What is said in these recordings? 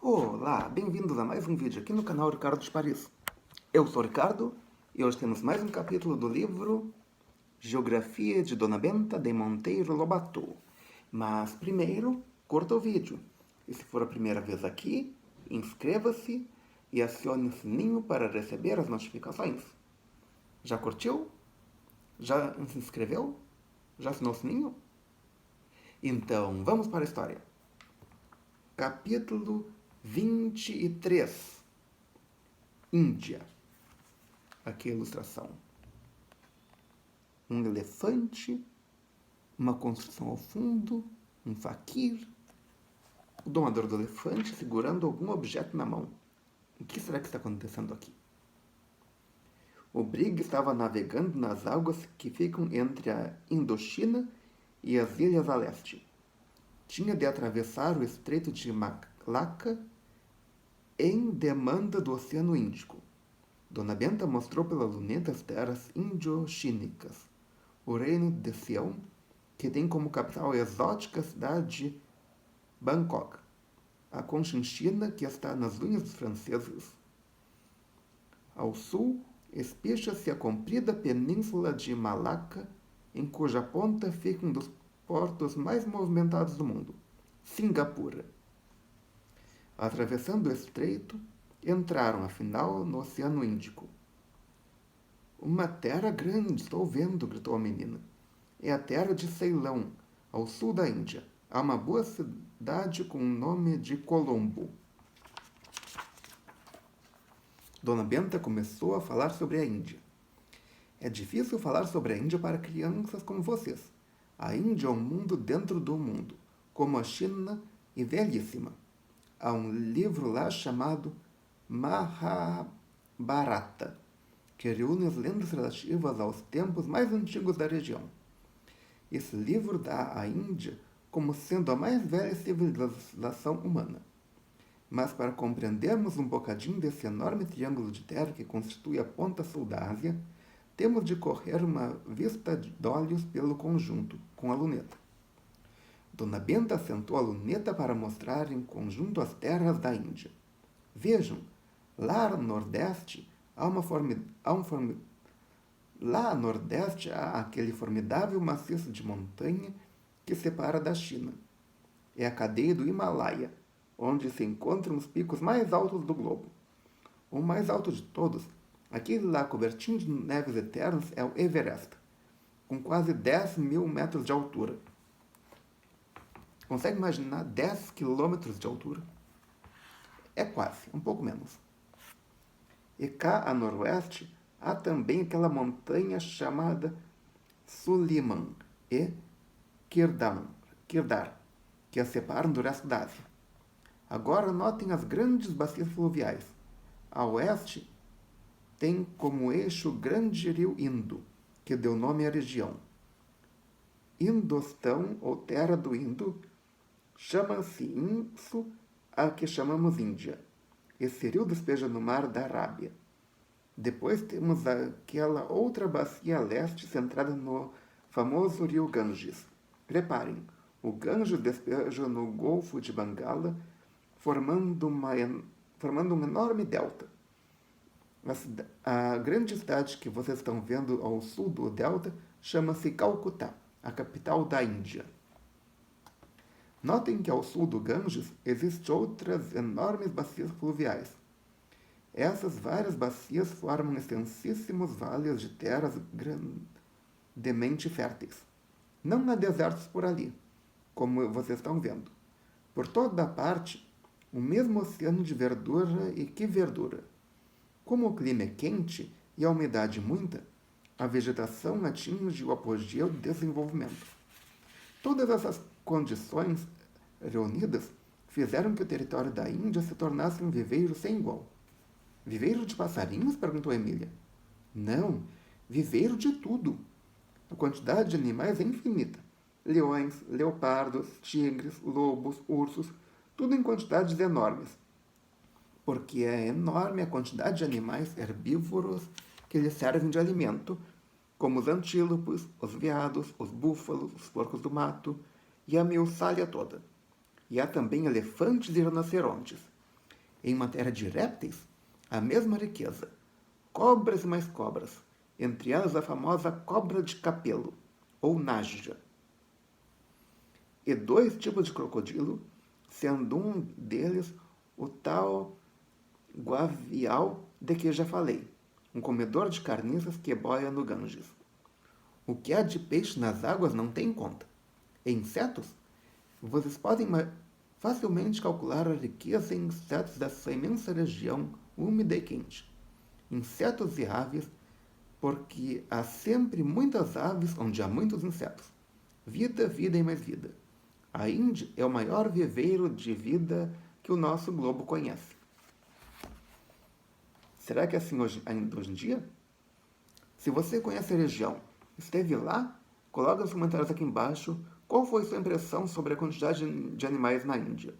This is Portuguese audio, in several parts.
Olá, bem-vindos a mais um vídeo aqui no canal Ricardo de Paris. Eu sou o Ricardo e hoje temos mais um capítulo do livro Geografia de Dona Benta de Monteiro Lobato. Mas primeiro, curta o vídeo. E se for a primeira vez aqui, inscreva-se e acione o sininho para receber as notificações. Já curtiu? Já se inscreveu? Já assinou o sininho? Então, vamos para a história. Capítulo 23. Índia. Aqui a ilustração. Um elefante, uma construção ao fundo, um faquir, o domador do elefante segurando algum objeto na mão. O que será que está acontecendo aqui? O brig estava navegando nas águas que ficam entre a Indochina e as ilhas a leste. Tinha de atravessar o estreito de Malacca em demanda do Oceano Índico. Dona Benta mostrou pela luneta as terras indochínicas, o reino de Sião, que tem como capital a exótica cidade de Bangkok, a Conchinchina, que está nas unhas dos franceses. Ao sul, espicha-se a comprida península de Malacca, em cuja ponta fica um dos portos mais movimentados do mundo, Singapura. Atravessando o estreito, entraram, afinal, no Oceano Índico. Uma terra grande, estou vendo, gritou a menina. É a terra de Ceilão, ao sul da Índia. Há uma boa cidade com o nome de Colombo. Dona Benta começou a falar sobre a Índia. É difícil falar sobre a Índia para crianças como vocês. A Índia é um mundo dentro do mundo, como a China, e velhíssima. Há um livro lá chamado Mahabharata, que reúne as lendas relativas aos tempos mais antigos da região. Esse livro dá a Índia como sendo a mais velha civilização humana. Mas para compreendermos um bocadinho desse enorme triângulo de terra que constitui a ponta sul da Ásia, temos de correr uma vista de olhos pelo conjunto, com a luneta. Dona Benta assentou a luneta para mostrar em conjunto as terras da Índia. Vejam, lá a nordeste há aquele formidável maciço de montanha que separa da China. É a cadeia do Himalaia, onde se encontram os picos mais altos do globo. O mais alto de todos, aquele lá cobertinho de neves eternas, é o Everest, com quase 10.000 metros de altura. Consegue imaginar 10 quilômetros de altura? É quase, um pouco menos. E cá a noroeste há também aquela montanha chamada Suliman e Kirdar, que a separam do resto da Ásia. Agora notem as grandes bacias fluviais. A oeste tem como eixo o grande rio Indo, que deu nome à região. Indostão, ou terra do Indo, chama-se isso a que chamamos Índia. Esse rio despeja no mar da Arábia. Depois temos aquela outra bacia a leste centrada no famoso rio Ganges. Reparem, o Ganges despeja no Golfo de Bengala, formando um enorme delta. A grande cidade que vocês estão vendo ao sul do delta chama-se Calcutá, a capital da Índia. Notem que ao sul do Ganges existem outras enormes bacias fluviais. Essas várias bacias formam extensíssimos vales de terras grandemente férteis. Não há desertos por ali, como vocês estão vendo. Por toda a parte, o mesmo oceano de verdura, e que verdura! Como o clima é quente e a umidade muita, a vegetação atinge o apogeu do desenvolvimento. Todas essas condições reunidas fizeram que o território da Índia se tornasse um viveiro sem igual. Viveiro de passarinhos? Perguntou Emília. Não, viveiro de tudo. A quantidade de animais é infinita. Leões, leopardos, tigres, lobos, ursos, tudo em quantidades enormes. Porque é enorme a quantidade de animais herbívoros que lhes servem de alimento, como os antílopes, os veados, os búfalos, os porcos do mato e a miuçalha toda. E há também elefantes e rinocerontes. Em matéria de répteis, a mesma riqueza. Cobras e mais cobras, entre elas a famosa cobra de capelo, ou naja. E 2 tipos de crocodilo, sendo um deles o tal guavial de que já falei, um comedor de carniças que boia no Ganges. O que há de peixe nas águas não tem conta. E insetos? Vocês podem facilmente calcular a riqueza em insetos dessa imensa região úmida e quente. Insetos e aves, porque há sempre muitas aves onde há muitos insetos. Vida, vida e mais vida. A Índia é o maior viveiro de vida que o nosso globo conhece. Será que é assim ainda hoje em dia? Se você conhece a região, esteve lá, coloque nos comentários aqui embaixo qual foi sua impressão sobre a quantidade de animais na Índia.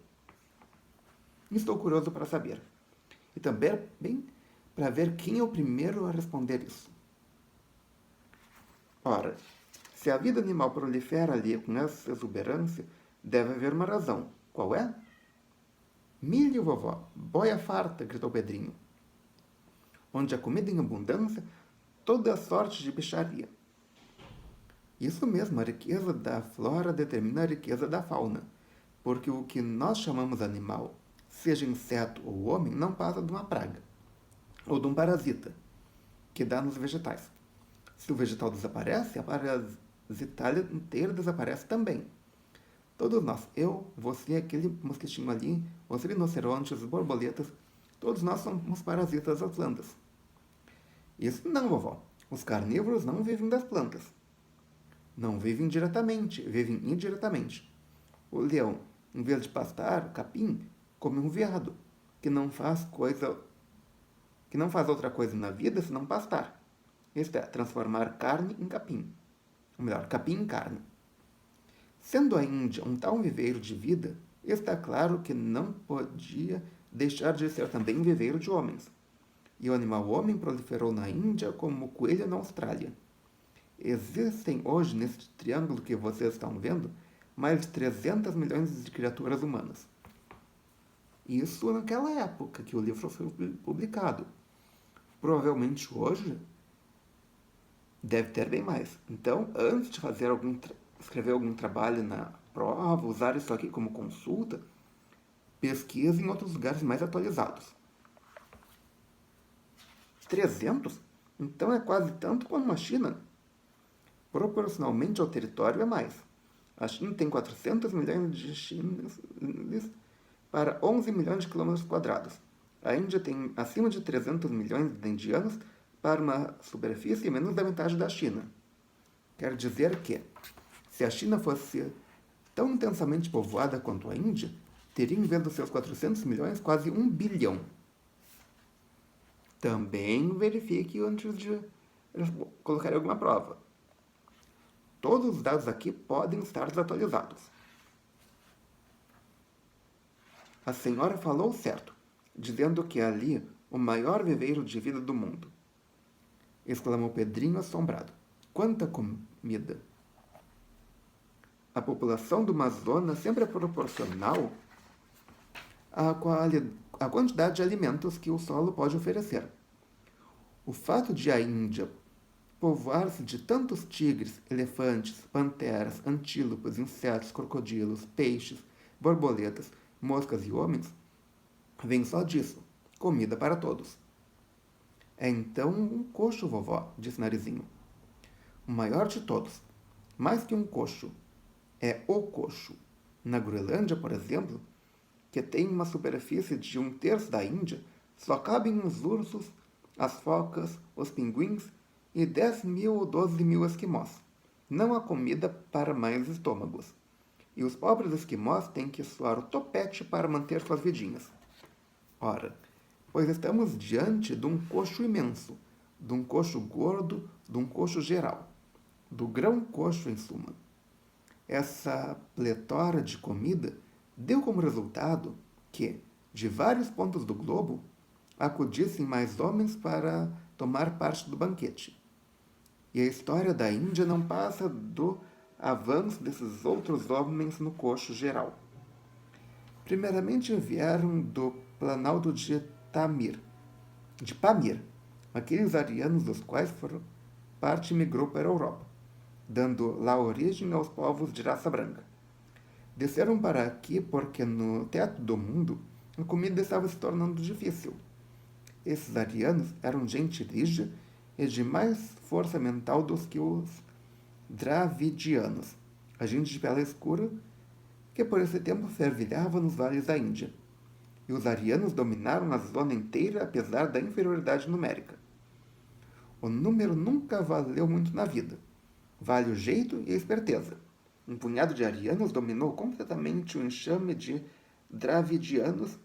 Estou curioso para saber. E também para ver quem é o primeiro a responder isso. Ora, se a vida animal prolifera ali com essa exuberância, deve haver uma razão. Qual é? Milho, vovó, boia farta, gritou Pedrinho. Onde há comida em abundância, toda sorte de bicharia. Isso mesmo, a riqueza da flora determina a riqueza da fauna, porque o que nós chamamos animal, seja inseto ou homem, não passa de uma praga, ou de um parasita, que dá nos vegetais. Se o vegetal desaparece, a parasitália inteira desaparece também. Todos nós, eu, você, aquele mosquitinho ali, os rinocerontes, as borboletas, todos nós somos parasitas das plantas. Isso não, vovó. Os carnívoros não vivem das plantas. Não vivem diretamente, vivem indiretamente. O leão, em vez de pastar capim, come um veado, que não faz outra coisa na vida senão pastar. Isto é, transformar carne em capim. Ou melhor, capim em carne. Sendo a Índia um tal viveiro de vida, está claro que não podia deixar de ser também viveiro de homens. E o animal homem proliferou na Índia como o coelho na Austrália. Existem hoje, neste triângulo que vocês estão vendo, mais de 300 milhões de criaturas humanas. Isso naquela época que o livro foi publicado. Provavelmente hoje deve ter bem mais. Então, antes de escrever algum trabalho na prova, usar isso aqui como consulta, pesquise em outros lugares mais atualizados. 300? Então é quase tanto como a China. Proporcionalmente ao território é mais. A China tem 400 milhões de chineses para 11 milhões de quilômetros quadrados. A Índia tem acima de 300 milhões de indianos para uma superfície menos da metade da China. Quer dizer que, se a China fosse tão intensamente povoada quanto a Índia, teria em vez dos seus 400 milhões quase 1 bilhão. Também verifique antes de colocar alguma prova. Todos os dados aqui podem estar desatualizados. A senhora falou certo, dizendo que é ali o maior viveiro de vida do mundo. Exclamou Pedrinho assombrado. Quanta comida! A população do Amazonas sempre é proporcional à quantidade de alimentos que o solo pode oferecer. O fato de a Índia povoar-se de tantos tigres, elefantes, panteras, antílopes, insetos, crocodilos, peixes, borboletas, moscas e homens, vem só disso, comida para todos. É então um coxo, vovó, disse Narizinho. O maior de todos. Mais que um coxo. É o coxo. Na Groenlândia, por exemplo, que tem uma superfície de 1/3 da Índia, só cabem os ursos, as focas, os pinguins e 10.000 ou 12.000 esquimós. Não há comida para mais estômagos. E os pobres esquimós têm que suar o topete para manter suas vidinhas. Ora, pois estamos diante de um coxo imenso, de um coxo gordo, de um coxo geral, do grão coxo em suma. Essa pletora de comida deu como resultado que, de vários pontos do globo, acudissem mais homens para tomar parte do banquete. E a história da Índia não passa do avanço desses outros homens no coxo geral. Primeiramente vieram do Planalto de Pamir, aqueles arianos dos quais parte migrou para a Europa, dando lá origem aos povos de raça branca. Desceram para aqui porque no teto do mundo a comida estava se tornando difícil. Esses arianos eram gente rígida e de mais força mental do que os dravidianos, a gente de pele escura que por esse tempo fervilhava nos vales da Índia. E os arianos dominaram a zona inteira apesar da inferioridade numérica. O número nunca valeu muito na vida. Vale o jeito e a esperteza. Um punhado de arianos dominou completamente o enxame de dravidianos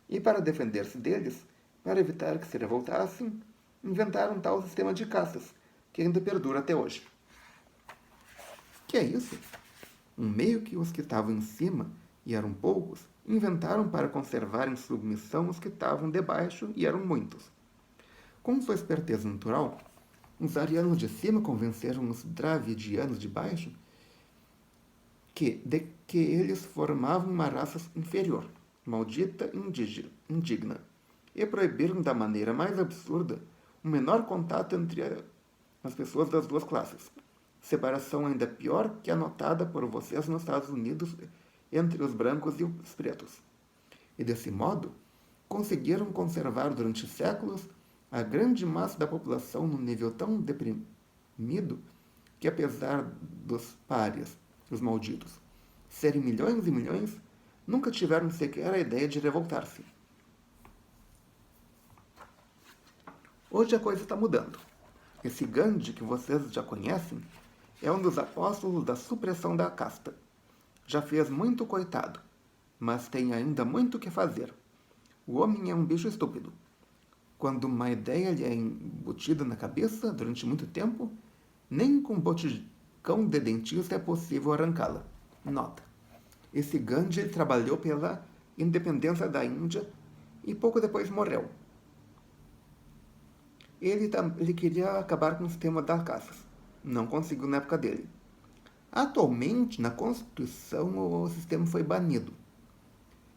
e, para defender-se deles, para evitar que se revoltassem, inventaram um tal sistema de caças, que ainda perdura até hoje. Que é isso? Um meio que os que estavam em cima, e eram poucos, inventaram para conservar em submissão os que estavam debaixo, e eram muitos. Com sua esperteza natural, os arianos de cima convenceram os dravidianos de baixo de que eles formavam uma raça inferior, maldita e indigna, e proibiram da maneira mais absurda o menor contato entre as pessoas das duas classes. Separação ainda pior que a notada por vocês nos Estados Unidos entre os brancos e os pretos. E desse modo, conseguiram conservar durante séculos a grande massa da população num nível tão deprimido que, apesar dos párias, os malditos, serem milhões e milhões, nunca tiveram sequer a ideia de revoltar-se. Hoje a coisa está mudando. Esse Gandhi que vocês já conhecem é um dos apóstolos da supressão da casta. Já fez muito coitado, mas tem ainda muito o que fazer. O homem é um bicho estúpido. Quando uma ideia lhe é embutida na cabeça durante muito tempo, nem com boticão de dentista é possível arrancá-la. Nota. Esse Gandhi trabalhou pela independência da Índia e pouco depois morreu. Ele queria acabar com o sistema das caças. Não conseguiu na época dele. Atualmente, na Constituição, o sistema foi banido.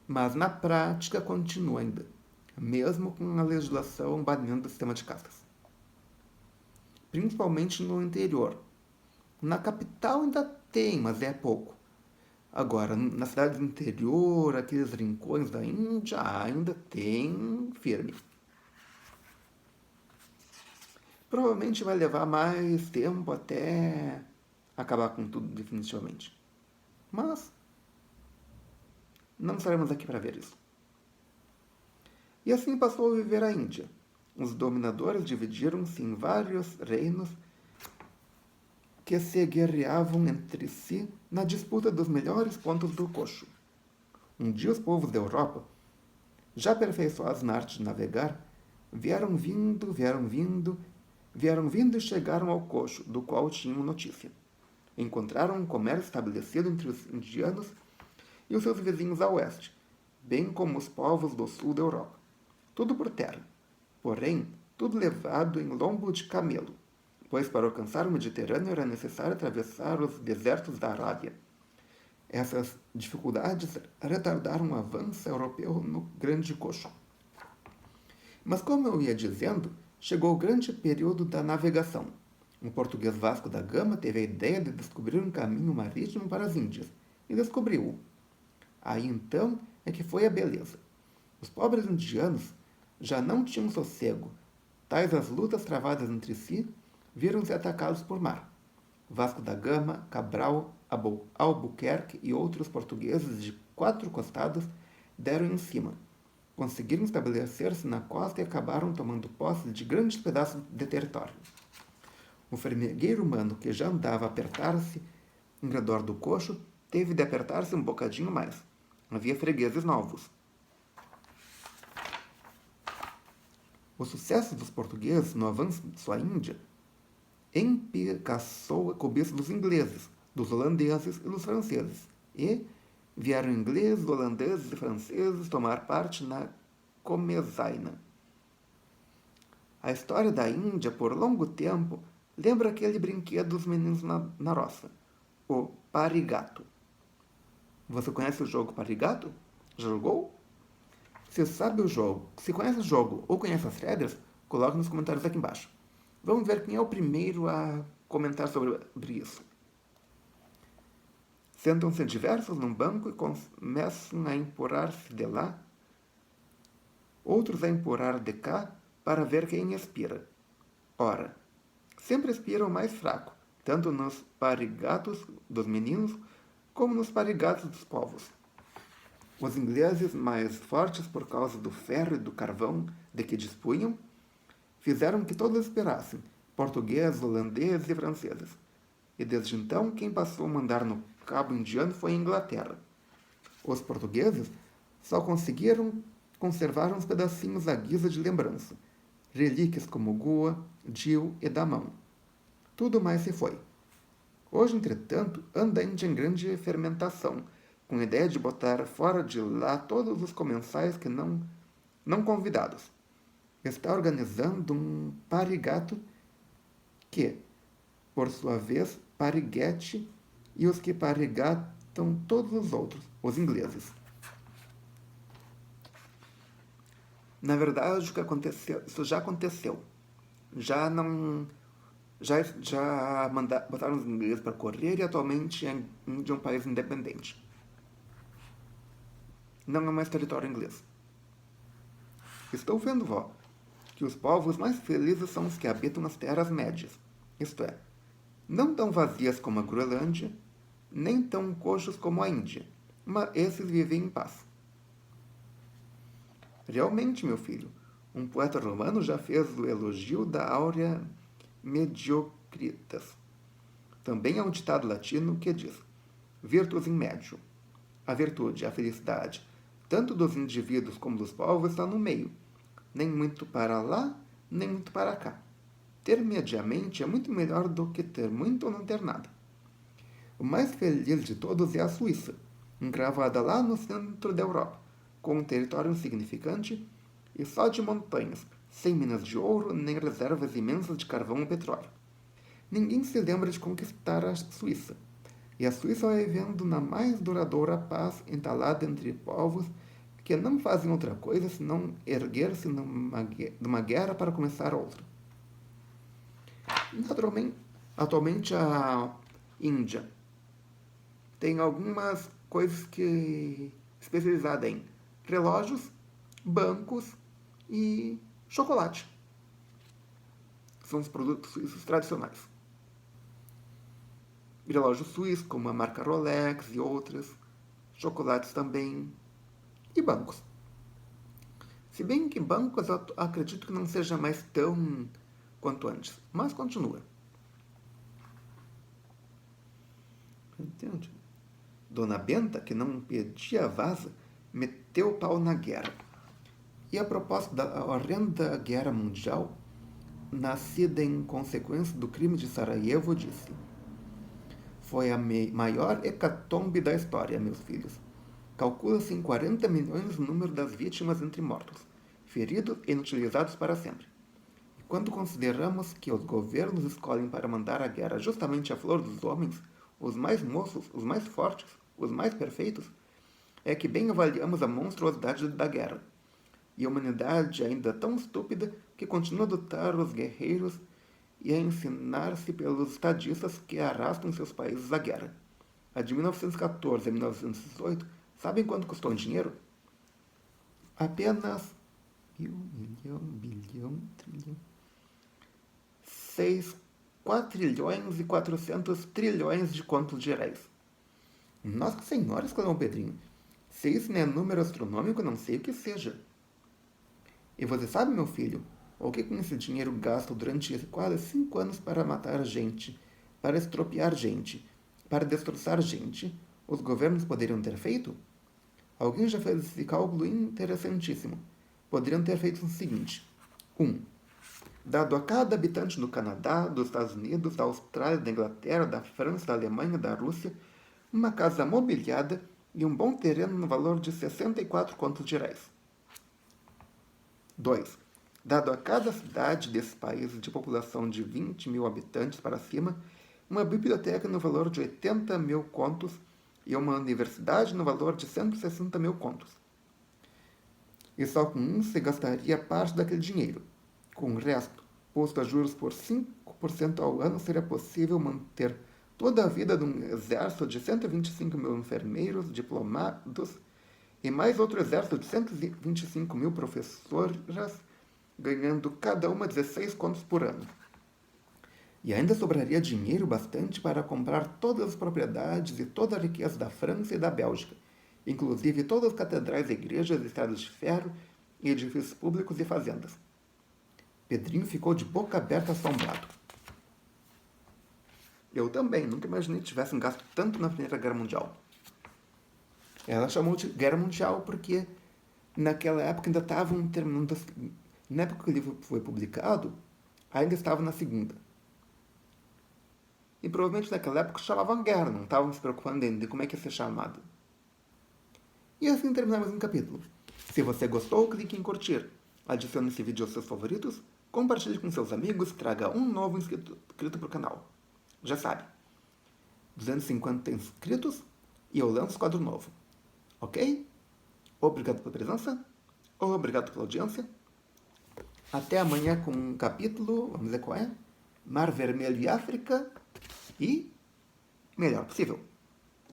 Mas na prática continua ainda, mesmo com a legislação banindo o sistema de caças. Principalmente no interior. Na capital ainda tem, mas é pouco. Agora, nas cidades do interior, aqueles rincões da Índia, ainda tem firme. Provavelmente vai levar mais tempo até acabar com tudo definitivamente. Mas não estaremos aqui para ver isso. E assim passou a viver a Índia. Os dominadores dividiram-se em vários reinos que se guerreavam entre si na disputa dos melhores pontos do coxo. Um dia os povos da Europa, já aperfeiçoados na arte de navegar, vieram vindo e chegaram ao coxo, do qual tinham notícia. Encontraram um comércio estabelecido entre os indianos e os seus vizinhos a oeste, bem como os povos do sul da Europa. Tudo por terra, porém, tudo levado em lombo de camelo, pois para alcançar o Mediterrâneo era necessário atravessar os desertos da Arábia. Essas dificuldades retardaram o avanço europeu no Grande Coxo. Mas, como eu ia dizendo, chegou o grande período da navegação. O português Vasco da Gama teve a ideia de descobrir um caminho marítimo para as Índias, e descobriu-o. Aí então é que foi a beleza. Os pobres indianos já não tinham sossego. Tais as lutas travadas entre si, viram-se atacados por mar. Vasco da Gama, Cabral, Albuquerque e outros portugueses de 4 costados deram em cima. Conseguiram estabelecer-se na costa e acabaram tomando posse de grandes pedaços de território. O formigueiro humano, que já andava a apertar-se em redor do coxo, teve de apertar-se um bocadinho mais. Havia fregueses novos. O sucesso dos portugueses no avanço de sua Índia empicaçou a cobiça dos ingleses, dos holandeses e dos franceses, e vieram ingleses, holandeses e franceses tomar parte na comezaina. A história da Índia, por longo tempo, lembra aquele brinquedo dos meninos na roça, o parigato. Você conhece o jogo parigato? Já jogou? Se sabe o jogo, se conhece o jogo ou conhece as regras, coloque nos comentários aqui embaixo. Vamos ver quem é o primeiro a comentar sobre isso. Sentam-se diversos num banco e começam a empurrar-se de lá, outros a empurrar de cá, para ver quem expira. Ora, sempre expira o mais fraco, tanto nos parigatos dos meninos como nos parigatos dos povos. Os ingleses, mais fortes por causa do ferro e do carvão de que dispunham, fizeram que todos esperassem, portugueses, holandeses e franceses. E desde então, quem passou a mandar no cabo indiano foi a Inglaterra. Os portugueses só conseguiram conservar uns pedacinhos à guisa de lembrança, relíquias como Goa, Dil e Damão. Tudo mais se foi. Hoje, entretanto, anda a Índia em grande fermentação, com a ideia de botar fora de lá todos os comensais que não convidados. Está organizando um parigato que, por sua vez, pariguete e os que parigatam todos os outros, os ingleses. Na verdade, o que aconteceu, isso já aconteceu. Já não... Já botaram os ingleses para correr e atualmente é de um país independente. Não é mais território inglês. Estou vendo, vó, que os povos mais felizes são os que habitam nas terras médias, isto é, não tão vazias como a Groenlândia, nem tão coxos como a Índia, mas esses vivem em paz. Realmente, meu filho, um poeta romano já fez o elogio da áurea mediocritas. Também há um ditado latino que diz: virtus in medio. A virtude, a felicidade, tanto dos indivíduos como dos povos, está no meio, nem muito para lá, nem muito para cá. Ter mediamente é muito melhor do que ter muito ou não ter nada. O mais feliz de todos é a Suíça, encravada lá no centro da Europa, com um território insignificante e só de montanhas, sem minas de ouro nem reservas imensas de carvão ou petróleo. Ninguém se lembra de conquistar a Suíça, e a Suíça vai vivendo na mais duradoura paz entalada entre povos que não fazem outra coisa senão erguer-se numa guerra para começar outra. Naturalmente, atualmente a Índia tem algumas coisas que especializadas em relógios, bancos e chocolate. São os produtos suíços tradicionais. Relógios suíços, como a marca Rolex e outras, chocolates também, e bancos. Se bem que bancos eu acredito que não seja mais tão quanto antes, mas continua. Entende? Dona Benta, que não pedia vaza, meteu o pau na guerra. E a propósito da horrenda guerra mundial, nascida em consequência do crime de Sarajevo, disse: foi a maior hecatombe da história, meus filhos. Calcula-se em 40 milhões o número das vítimas entre mortos, feridos e inutilizados para sempre. E quando consideramos que os governos escolhem para mandar a guerra justamente a flor dos homens, os mais moços, os mais fortes, os mais perfeitos, é que bem avaliamos a monstruosidade da guerra. E a humanidade ainda tão estúpida que continua a adotar os guerreiros e a ensinar-se pelos estadistas que arrastam seus países à guerra. A de 1914 a 1918, sabem quanto custou em dinheiro? Apenas milhão, bilhão, trilhão. 4 e 400 trilhões de contos de réis. Nossa Senhora, exclamou Pedrinho. Se isso não é número astronômico, não sei o que seja. E você sabe, meu filho, o que com esse dinheiro gasto durante quase 5 anos para matar gente, para estropiar gente, para destroçar gente, os governos poderiam ter feito? Alguém já fez esse cálculo interessantíssimo. Poderiam ter feito o seguinte: 1. Dado a cada habitante do Canadá, dos Estados Unidos, da Austrália, da Inglaterra, da França, da Alemanha, da Rússia, uma casa mobiliada e um bom terreno no valor de 64 contos de réis. 2. Dado a cada cidade desse país de população de 20 mil habitantes para cima, uma biblioteca no valor de 80 mil contos e uma universidade no valor de 160 mil contos. e só com um se gastaria parte daquele dinheiro. Com o resto, posto a juros por 5% ao ano, seria possível manter toda a vida de um exército de 125 mil enfermeiros, diplomados e mais outro exército de 125 mil professoras, ganhando cada uma 16 contos por ano. E ainda sobraria dinheiro bastante para comprar todas as propriedades e toda a riqueza da França e da Bélgica, inclusive todas as catedrais, igrejas, estradas de ferro e edifícios públicos e fazendas. Pedrinho ficou de boca aberta assombrado. Eu também, nunca imaginei que tivessem gasto tanto na Primeira Guerra Mundial. Ela chamou de Guerra Mundial porque naquela época ainda estavam terminando. Na época que o livro foi publicado, ainda estava na Segunda. E provavelmente naquela época chamavam guerra, não estavam se preocupando ainda de como é que ia ser chamado. E assim terminamos um capítulo. Se você gostou, clique em curtir. Adicione esse vídeo aos seus favoritos, compartilhe com seus amigos e traga um novo inscrito para o canal. Já sabe, 250 inscritos e eu lanço quadro novo. Ok? Obrigado pela presença, obrigado pela audiência. Até amanhã com um capítulo, vamos ver qual é? Mar Vermelho e África e melhor possível.